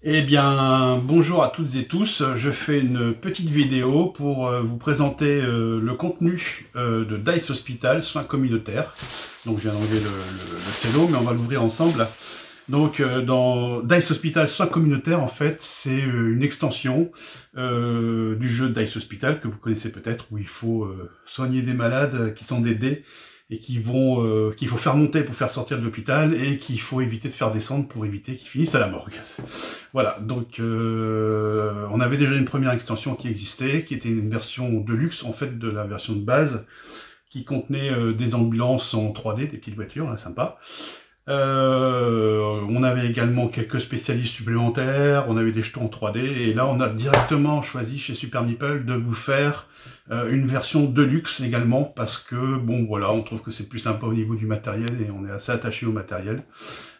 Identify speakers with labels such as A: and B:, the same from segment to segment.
A: Eh bien, bonjour à toutes et tous. Je fais une petite vidéo pour vous présenter le contenu de Dice Hospital, soins communautaires. Donc, je viens d'enlever le cello, mais on va l'ouvrir ensemble. Donc, dans Dice Hospital, soins communautaires, en fait, c'est une extension du jeu Dice Hospital que vous connaissez peut-être, où il faut soigner des malades qui sont des dés et qu'il faut faire monter pour faire sortir de l'hôpital et qu'il faut éviter de faire descendre pour éviter qu'ils finissent à la morgue. Voilà, donc on avait déjà une première extension qui existait, qui était une version de luxe en fait de la version de base, qui contenait des ambulances en 3D, des petites voitures, là, sympa. On avait également quelques spécialistes supplémentaires, on avait des jetons en 3D, et là on a directement choisi chez Super Meeple de vous faire une version Deluxe également, parce que bon voilà, on trouve que c'est plus sympa au niveau du matériel, et on est assez attaché au matériel.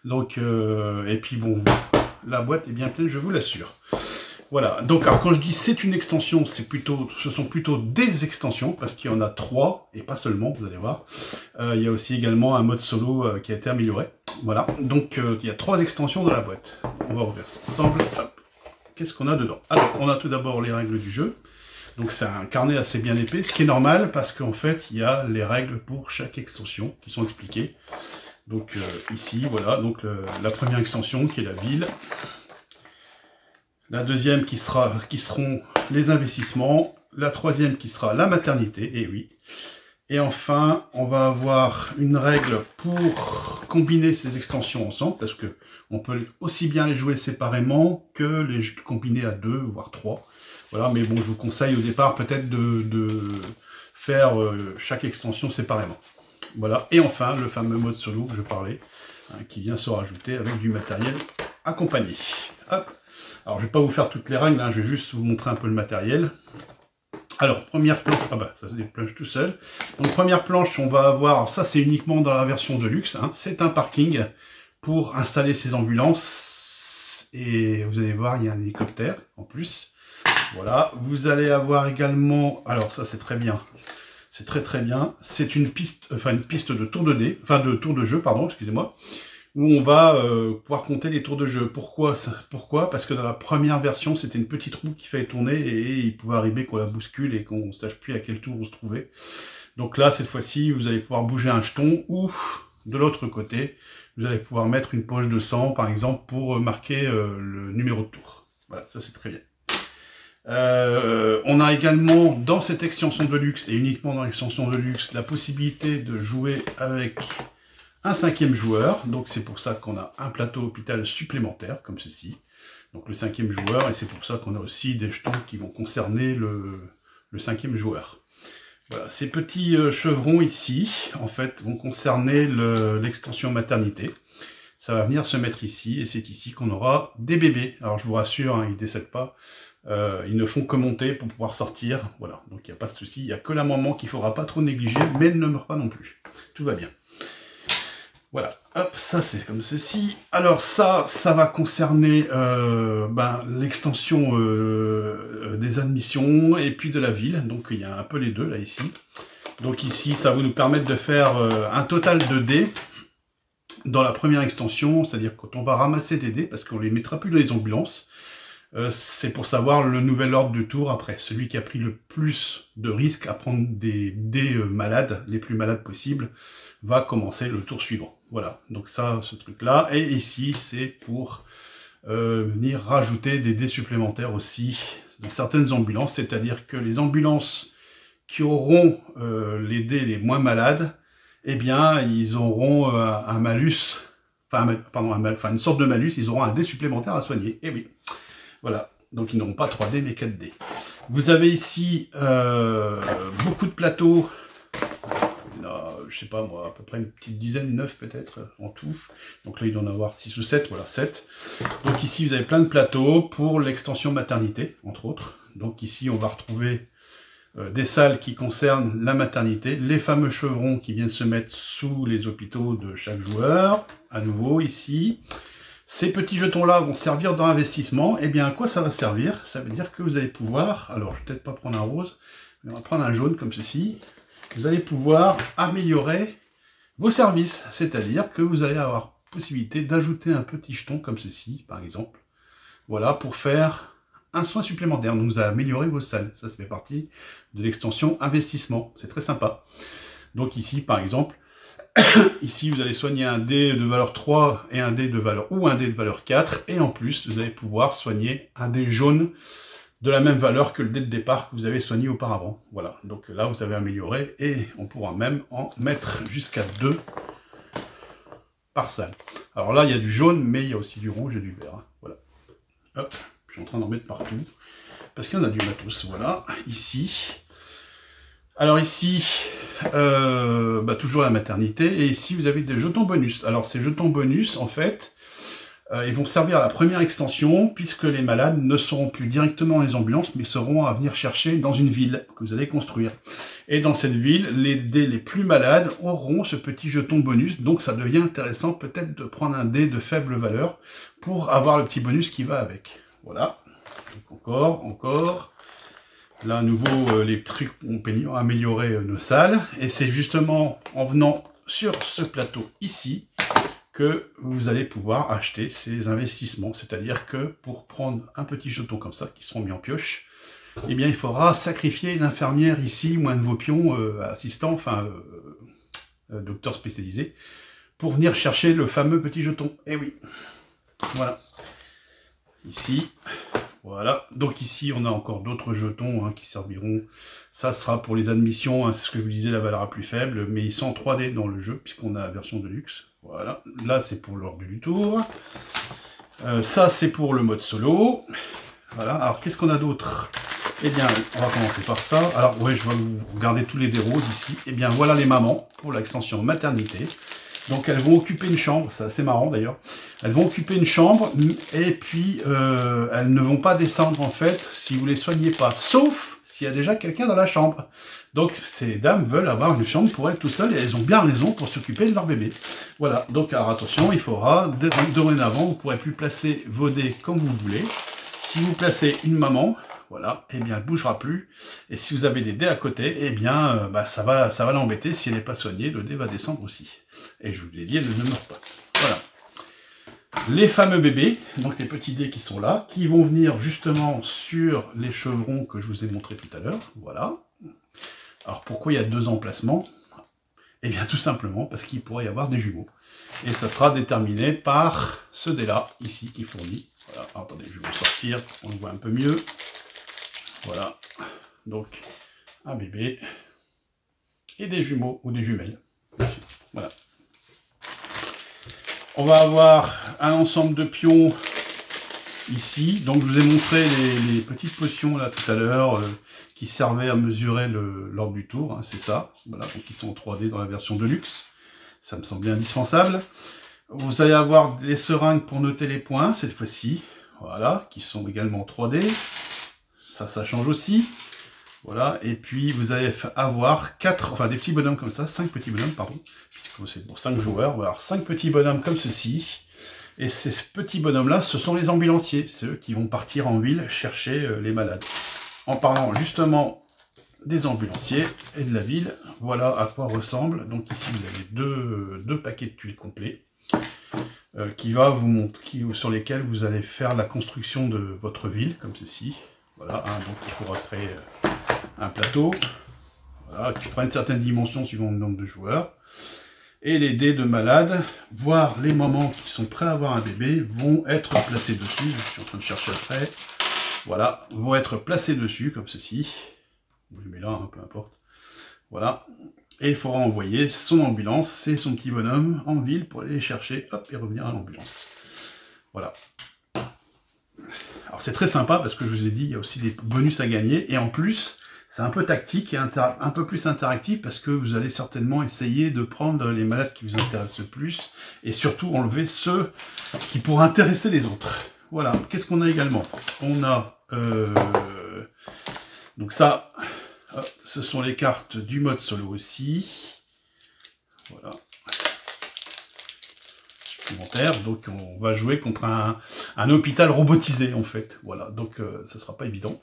A: Donc, et puis bon, la boîte est bien pleine, je vous l'assure. Voilà, donc alors quand je dis c'est une extension, ce sont plutôt des extensions, parce qu'il y en a 3, et pas seulement, vous allez voir. Il y a aussi également un mode solo qui a été amélioré. Voilà, donc il y a 3 extensions dans la boîte. On va ouvrir ça ensemble. Qu'est-ce qu'on a dedans? Alors, on a tout d'abord les règles du jeu. Donc c'est un carnet assez bien épais, ce qui est normal, parce qu'en fait, il y a les règles pour chaque extension qui sont expliquées. Donc ici, voilà, donc la première extension qui est la ville. La deuxième qui seront les investissements. La troisième qui sera la maternité, et oui. Et enfin, on va avoir une règle pour combiner ces extensions ensemble, parce que on peut aussi bien les jouer séparément que les combiner à 2, voire 3. Voilà, mais bon, je vous conseille au départ peut-être de faire chaque extension séparément. Voilà, et enfin, le fameux mode solo que je parlais, hein, qui vient se rajouter avec du matériel accompagné. Hop. Alors, je ne vais pas vous faire toutes les règles, hein, je vais juste vous montrer un peu le matériel. Alors, première planche, ah bah, ça se déplanche tout seul. Donc, première planche, on va avoir, alors ça c'est uniquement dans la version de luxe, hein, c'est un parking pour installer ces ambulances. Et vous allez voir, il y a un hélicoptère en plus. Voilà, vous allez avoir également, alors ça c'est très bien, c'est très bien, c'est une piste de tour de dés, enfin de tour de jeu, pardon, excusez-moi, où on va pouvoir compter les tours de jeu. Pourquoi? Parce que dans la première version, c'était une petite roue qui fallait tourner et il pouvait arriver qu'on la bouscule et qu'on ne sache plus à quel tour on se trouvait. Donc là, cette fois-ci, vous allez pouvoir bouger un jeton ou, de l'autre côté, vous allez pouvoir mettre une poche de sang, par exemple, pour marquer le numéro de tour. Voilà, ça c'est très bien. On a également, dans cette extension de luxe, et uniquement dans l'extension de luxe, la possibilité de jouer avec un 5e joueur, donc c'est pour ça qu'on a un plateau hôpital supplémentaire, comme ceci, donc le 5e joueur, et c'est pour ça qu'on a aussi des jetons qui vont concerner le 5e joueur. Voilà, ces petits chevrons ici, en fait, vont concerner l'extension maternité. Ça va venir se mettre ici, et c'est ici qu'on aura des bébés. Alors je vous rassure, hein, ils ne décèdent pas, ils ne font que monter pour pouvoir sortir, voilà, donc il n'y a pas de souci, il n'y a que la maman qu'il ne faudra pas trop négliger, mais elle ne meurt pas non plus, tout va bien. Voilà, hop, ça c'est comme ceci. Alors ça va concerner l'extension des admissions et puis de la ville. Donc il y a un peu les deux là ici. Donc ici, ça va nous permettre de faire un total de dés dans la première extension, c'est-à-dire quand on va ramasser des dés, parce qu'on les mettra plus dans les ambulances, c'est pour savoir le nouvel ordre de tour après. Celui qui a pris le plus de risques à prendre des dés malades, les plus malades possibles, va commencer le tour suivant. Voilà, donc ça, ce truc-là. Et ici, c'est pour venir rajouter des dés supplémentaires aussi dans certaines ambulances, c'est-à-dire que les ambulances qui auront les dés les moins malades, eh bien, ils auront un malus, une sorte de malus, ils auront un dé supplémentaire à soigner. Et oui. Voilà, donc ils n'auront pas 3D mais 4D. Vous avez ici beaucoup de plateaux, je sais pas moi, à peu près une petite dizaine, 9 peut-être en tout. Donc là il doit en avoir 6 ou 7, voilà 7. Donc ici vous avez plein de plateaux pour l'extension maternité, entre autres. Donc ici on va retrouver des salles qui concernent la maternité, les fameux chevrons qui viennent se mettre sous les hôpitaux de chaque joueur, à nouveau ici. Ces petits jetons-là vont servir dans l'investissement. Et bien, à quoi ça va servir? Ça veut dire que vous allez pouvoir, alors je vais peut-être pas prendre un rose, mais on va prendre un jaune comme ceci. Vous allez pouvoir améliorer vos services, c'est-à-dire que vous allez avoir possibilité d'ajouter un petit jeton comme ceci, par exemple, Voilà, pour faire un soin supplémentaire. Donc, vous allez améliorer vos salles. Ça fait partie de l'extension investissement. C'est très sympa. Donc ici, par exemple, ici, vous allez soigner un dé de valeur 3 et un dé de valeur ou un dé de valeur 4. Et en plus, vous allez pouvoir soigner un dé jaune de la même valeur que le dé de départ que vous avez soigné auparavant. Voilà, donc là, vous avez amélioré et on pourra même en mettre jusqu'à 2 par salle. Alors là, il y a du jaune, mais il y a aussi du rouge et du vert. Hein. Voilà. Hop, je suis en train d'en mettre partout. Parce qu'il y en a du matos. Voilà, ici. Alors ici, toujours la maternité. Et ici, vous avez des jetons bonus. Alors ces jetons bonus, en fait, ils vont servir à la première extension, puisque les malades ne seront plus directement dans les ambulances, mais seront à venir chercher dans une ville que vous allez construire. Et dans cette ville, les dés les plus malades auront ce petit jeton bonus, donc ça devient intéressant peut-être de prendre un dé de faible valeur pour avoir le petit bonus qui va avec. Voilà. Donc encore. Là, à nouveau, les trucs ont amélioré nos salles. Et c'est justement en venant sur ce plateau ici que vous allez pouvoir acheter ces investissements. C'est-à-dire que pour prendre un petit jeton comme ça, qui seront mis en pioche, eh bien, il faudra sacrifier une infirmière ici, ou un de vos pions, assistant, enfin, docteur spécialisé, pour venir chercher le fameux petit jeton. Eh oui, voilà. Ici, voilà. Donc ici, on a encore d'autres jetons qui serviront. Ça sera pour les admissions, c'est ce que je vous disais, la valeur la plus faible, mais ils sont en 3D dans le jeu, puisqu'on a la version de luxe. Voilà. Là, c'est pour l'ordre du tour. Ça, c'est pour le mode solo. Voilà. Alors, qu'est-ce qu'on a d'autre? Eh bien, on va commencer par ça. Alors, ouais, je vais vous regarder tous les dés roses ici. Eh bien, voilà les mamans pour l'extension maternité. Donc elles vont occuper une chambre, c'est assez marrant d'ailleurs. Elles vont occuper une chambre et puis elles ne vont pas descendre en fait si vous les soignez pas, sauf s'il y a déjà quelqu'un dans la chambre. Donc ces dames veulent avoir une chambre pour elles tout seules et elles ont bien raison pour s'occuper de leur bébé. Voilà, donc alors attention, il faudra, dorénavant, vous ne pourrez plus placer vos dés comme vous voulez. Si vous placez une maman, voilà, eh bien elle ne bougera plus. Et si vous avez des dés à côté, eh bien ça va l'embêter. Si elle n'est pas soignée, le dé va descendre aussi. Et je vous l'ai dit, elle ne meurt pas. Voilà. Les fameux bébés, donc les petits dés qui sont là, qui vont venir justement sur les chevrons que je vous ai montré tout à l'heure. Voilà. Alors pourquoi il y a 2 emplacements? Eh bien tout simplement parce qu'il pourrait y avoir des jumeaux. Et ça sera déterminé par ce dé-là, ici, qui fournit. Voilà, attendez, je vais le sortir, on le voit un peu mieux. Voilà, donc un bébé et des jumeaux ou des jumelles. Voilà. On va avoir un ensemble de pions ici. Donc je vous ai montré les petites potions là tout à l'heure qui servaient à mesurer l'ordre du tour. Hein, c'est ça. Voilà, donc ils sont en 3D dans la version de luxe. Ça me semblait indispensable. Vous allez avoir des seringues pour noter les points cette fois-ci. Voilà, qui sont également en 3D. Ça change aussi. Voilà, et puis vous allez avoir des petits bonhommes comme ça, 5 petits bonhommes, pardon, puisque c'est pour 5 joueurs. Voilà, 5 petits bonhommes comme ceci. Et ces petits bonhommes-là, ce sont les ambulanciers, ceux qui vont partir en ville chercher les malades. En parlant justement des ambulanciers et de la ville, voilà à quoi ressemble. Donc ici, vous avez deux paquets de tuiles complets. Sur lesquels vous allez faire la construction de votre ville, comme ceci. Voilà, hein, donc il faudra créer un plateau, voilà, qui fera une certaine dimension suivant le nombre de joueurs. Et les dés de malades, voire les mamans qui sont prêts à avoir un bébé, vont être placés dessus. Je suis en train de chercher après. Voilà, vont être placés dessus, comme ceci. Vous les mettez là, hein, peu importe. Voilà. Et il faudra envoyer son ambulance et son petit bonhomme en ville pour aller les chercher, hop, et revenir à l'ambulance. Voilà. Alors c'est très sympa parce que je vous ai dit, il y a aussi des bonus à gagner. Et en plus, c'est un peu tactique et un peu plus interactif parce que vous allez certainement essayer de prendre les malades qui vous intéressent le plus. Et surtout enlever ceux qui pourraient intéresser les autres. Voilà. Qu'est-ce qu'on a également? On a... donc ça... Hop, ce sont les cartes du mode solo aussi. Voilà. Supplémentaire. Donc on va jouer contre un hôpital robotisé en fait. Voilà, donc ça sera pas évident.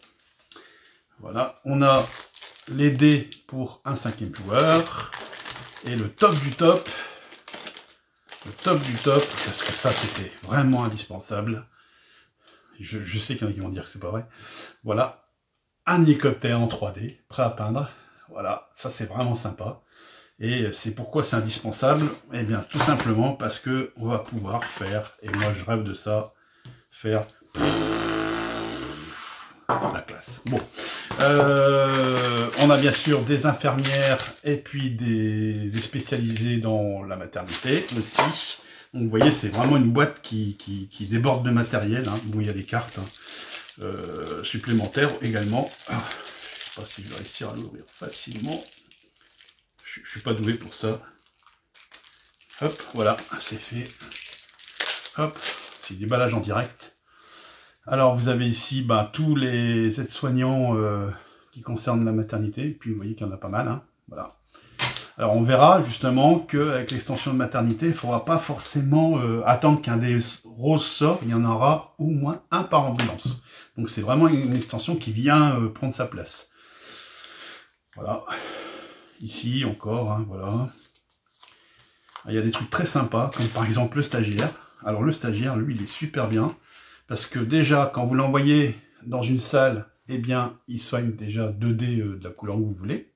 A: Voilà, on a les dés pour un 5e joueur. Et le top du top. Le top du top, parce que ça c'était vraiment indispensable. Je sais qu'il y en a qui vont dire que c'est pas vrai. Voilà, un hélicoptère en 3D, prêt à peindre. Voilà, ça c'est vraiment sympa. Et c'est pourquoi c'est indispensable. Eh bien, tout simplement parce que on va pouvoir faire, et moi je rêve de ça, faire la classe. Bon, on a bien sûr des infirmières et puis des spécialisés dans la maternité aussi. Donc vous voyez, c'est vraiment une boîte qui déborde de matériel. Hein. Bon, il y a des cartes supplémentaires également. Je ne sais pas si je vais réussir à l'ouvrir facilement. Je ne suis pas doué pour ça. Hop, voilà, c'est fait. Hop, c'est du déballage en direct. Alors vous avez ici tous les aides-soignants qui concernent la maternité. Et puis vous voyez qu'il y en a pas mal. Hein. Voilà. Alors on verra justement qu'avec l'extension de maternité, il ne faudra pas forcément attendre qu'un des roses sorte, il y en aura au moins un par ambulance. Donc c'est vraiment une extension qui vient prendre sa place. Voilà. Ici encore, hein, voilà. Il y a des trucs très sympas, comme par exemple le stagiaire. Alors le stagiaire, lui, il est super bien, parce que déjà, quand vous l'envoyez dans une salle, eh bien, il soigne déjà 2D de la couleur que vous voulez.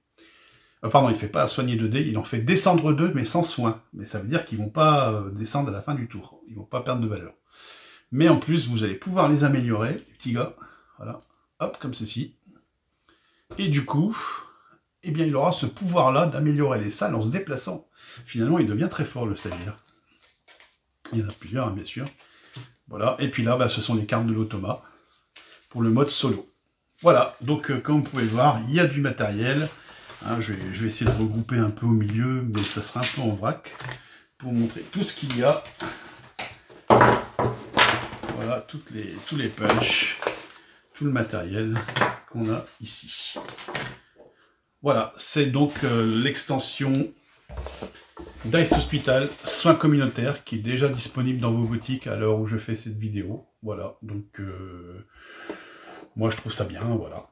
A: Pardon, il ne fait pas soigner 2D, il en fait descendre 2, mais sans soin. Mais ça veut dire qu'ils ne vont pas descendre à la fin du tour. Ils ne vont pas perdre de valeur. Mais en plus, vous allez pouvoir les améliorer, les petits gars. Voilà, hop, comme ceci. Et du coup, eh bien, il aura ce pouvoir-là d'améliorer les salles en se déplaçant. Finalement, il devient très fort, le stagiaire. Il y en a plusieurs, hein, bien sûr. Voilà, et puis là, ce sont les cartes de l'automa pour le mode solo. Voilà, donc comme vous pouvez le voir, il y a du matériel. Hein, je vais essayer de regrouper un peu au milieu, mais ça sera un peu en vrac pour vous montrer tout ce qu'il y a. Voilà, tous les punchs, tout le matériel qu'on a ici. Voilà, c'est donc l'extension Dice Hospital Soins Communautaires qui est déjà disponible dans vos boutiques à l'heure où je fais cette vidéo. Voilà, donc moi je trouve ça bien, voilà.